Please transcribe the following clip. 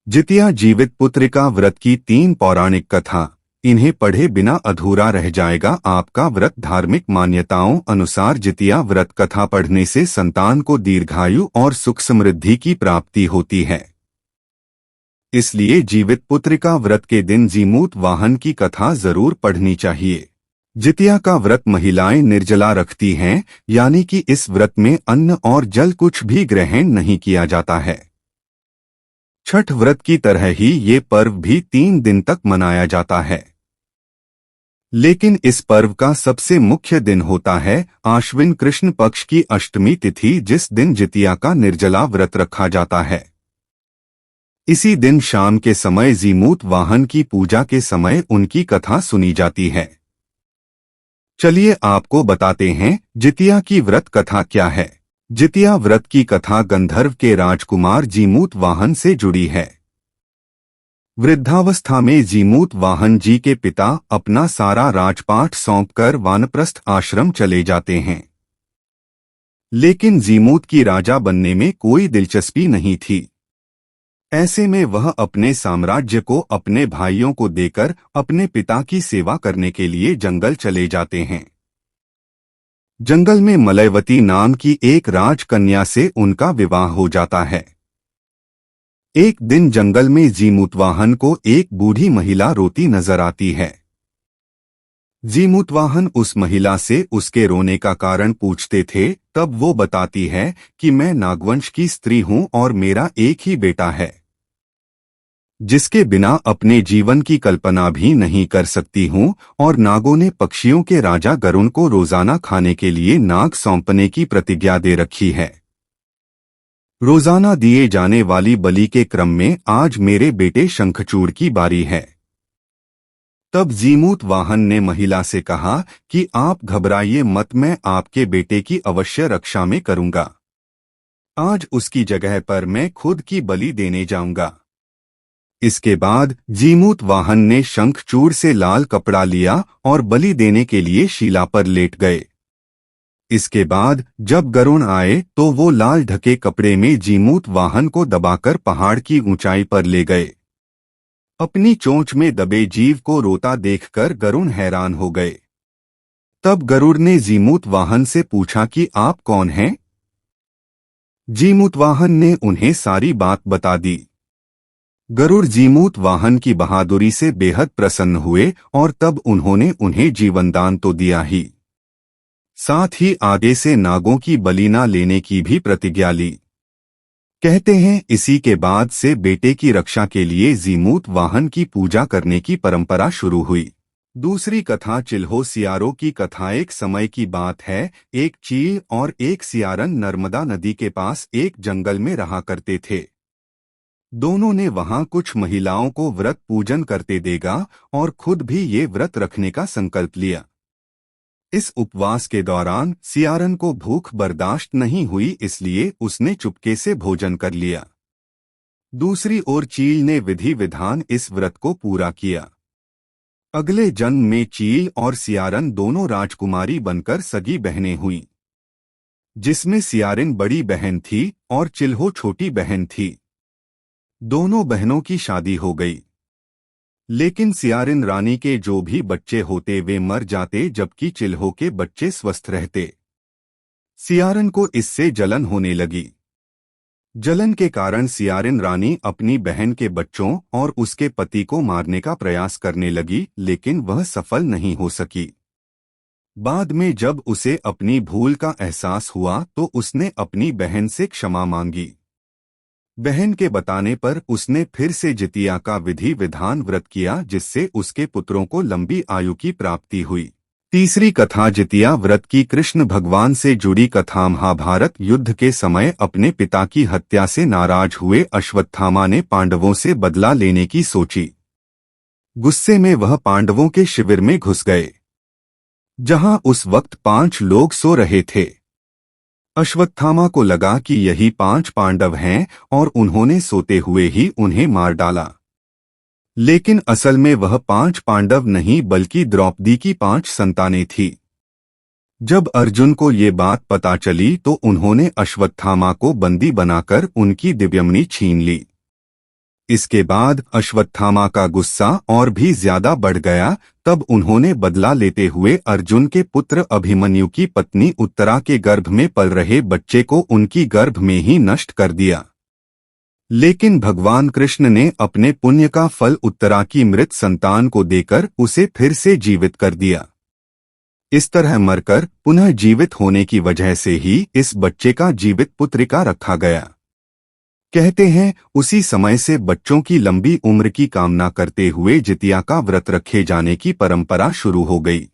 जितिया जीवित पुत्रिका व्रत की 3 पौराणिक कथा। इन्हें पढ़े बिना अधूरा रह जाएगा आपका व्रत। धार्मिक मान्यताओं अनुसार जितिया व्रत कथा पढ़ने से संतान को दीर्घायु और सुख समृद्धि की प्राप्ति होती है। इसलिए जीवित पुत्रिका व्रत के दिन जीमूत वाहन की कथा जरूर पढ़नी चाहिए। जितिया का व्रत महिलाएं निर्जला रखती हैं, यानी कि इस व्रत में अन्न और जल कुछ भी ग्रहण नहीं किया जाता है। छठ व्रत की तरह ही ये पर्व भी 3 दिन तक मनाया जाता है, लेकिन इस पर्व का सबसे मुख्य दिन होता है आश्विन कृष्ण पक्ष की अष्टमी तिथि, जिस दिन जितिया का निर्जला व्रत रखा जाता है। इसी दिन शाम के समय जीमूत वाहन की पूजा के समय उनकी कथा सुनी जाती है। चलिए आपको बताते हैं जितिया की व्रत कथा क्या है। जितिया व्रत की कथा गंधर्व के राजकुमार जीमूत वाहन से जुड़ी है। वृद्धावस्था में जीमूत वाहन जी के पिता अपना सारा राजपाट सौंपकर वानप्रस्थ आश्रम चले जाते हैं, लेकिन जीमूत की राजा बनने में कोई दिलचस्पी नहीं थी। ऐसे में वह अपने साम्राज्य को अपने भाइयों को देकर अपने पिता की सेवा करने के लिए जंगल चले जाते हैं। जंगल में मलयवती नाम की एक राजकन्या से उनका विवाह हो जाता है। एक दिन जंगल में जीमूतवाहन को एक बूढ़ी महिला रोती नजर आती है। जीमूतवाहन उस महिला से उसके रोने का कारण पूछते थे। तब वो बताती है कि मैं नागवंश की स्त्री हूं और मेरा एक ही बेटा है, जिसके बिना अपने जीवन की कल्पना भी नहीं कर सकती हूँ, और नागों ने पक्षियों के राजा गरुण को रोजाना खाने के लिए नाग सौंपने की प्रतिज्ञा दे रखी है। रोजाना दिए जाने वाली बलि के क्रम में आज मेरे बेटे शंखचूड़ की बारी है। तब जीमूत वाहन ने महिला से कहा कि आप घबराइए मत, मैं आपके बेटे की अवश्य रक्षा में करूंगा। आज उसकी जगह पर मैं खुद की बलि देने जाऊंगा। इसके बाद जीमूत वाहन ने शंखचूड़ से लाल कपड़ा लिया और बलि देने के लिए शिला पर लेट गए। इसके बाद जब गरुण आए तो वो लाल ढके कपड़े में जीमूत वाहन को दबाकर पहाड़ की ऊंचाई पर ले गए। अपनी चोंच में दबे जीव को रोता देखकर गरुण हैरान हो गए। तब गरुड़ ने जीमूत वाहन से पूछा कि आप कौन हैं? जीमूत वाहन ने उन्हें सारी बात बता दी। गरुड़ जीमूत वाहन की बहादुरी से बेहद प्रसन्न हुए और तब उन्होंने उन्हें जीवनदान तो दिया ही, साथ ही आगे से नागों की बलि न लेने की भी प्रतिज्ञा ली। कहते हैं इसी के बाद से बेटे की रक्षा के लिए जीमूत वाहन की पूजा करने की परंपरा शुरू हुई। दूसरी कथा चिल्हो सियारों की कथा। एक समय की बात है, एक चील और एक सियारन नर्मदा नदी के पास एक जंगल में रहा करते थे। दोनों ने वहां कुछ महिलाओं को व्रत पूजन करते देगा और खुद भी ये व्रत रखने का संकल्प लिया। इस उपवास के दौरान सियारन को भूख बर्दाश्त नहीं हुई, इसलिए उसने चुपके से भोजन कर लिया। दूसरी ओर चील ने विधि विधान इस व्रत को पूरा किया। अगले जन्म में चील और सियारन दोनों राजकुमारी बनकर सगी बहनें हुईं, जिसमें सियारिन बड़ी बहन थी और चिल्हो छोटी बहन थी। दोनों बहनों की शादी हो गई, लेकिन सियारिन रानी के जो भी बच्चे होते वे मर जाते, जबकि चिल्हो के बच्चे स्वस्थ रहते। सियारिन को इससे जलन होने लगी। जलन के कारण सियारिन रानी अपनी बहन के बच्चों और उसके पति को मारने का प्रयास करने लगी, लेकिन वह सफल नहीं हो सकी। बाद में जब उसे अपनी भूल का एहसास हुआ तो उसने अपनी बहन से क्षमा मांगी। बहन के बताने पर उसने फिर से जितिया का विधि विधान व्रत किया, जिससे उसके पुत्रों को लंबी आयु की प्राप्ति हुई। तीसरी कथा जितिया व्रत की। कृष्ण भगवान से जुड़ी कथा। महाभारत युद्ध के समय अपने पिता की हत्या से नाराज हुए अश्वत्थामा ने पांडवों से बदला लेने की सोची। गुस्से में वह पांडवों के शिविर में घुस गए, जहां उस वक्त 5 लोग सो रहे थे। अश्वत्थामा को लगा कि यही 5 पांडव हैं और उन्होंने सोते हुए ही उन्हें मार डाला, लेकिन असल में वह 5 पांडव नहीं बल्कि द्रौपदी की 5 संतानें थीं। जब अर्जुन को ये बात पता चली तो उन्होंने अश्वत्थामा को बंदी बनाकर उनकी दिव्यमणि छीन ली। इसके बाद अश्वत्थामा का गुस्सा और भी ज्यादा बढ़ गया। तब उन्होंने बदला लेते हुए अर्जुन के पुत्र अभिमन्यु की पत्नी उत्तरा के गर्भ में पल रहे बच्चे को उनकी गर्भ में ही नष्ट कर दिया। लेकिन भगवान कृष्ण ने अपने पुण्य का फल उत्तरा की मृत संतान को देकर उसे फिर से जीवित कर दिया। इस तरह मरकर पुनः जीवित होने की वजह से ही इस बच्चे का जीवित पुत्रिका रखा गया। कहते हैं उसी समय से बच्चों की लंबी उम्र की कामना करते हुए जितिया का व्रत रखे जाने की परंपरा शुरू हो गई।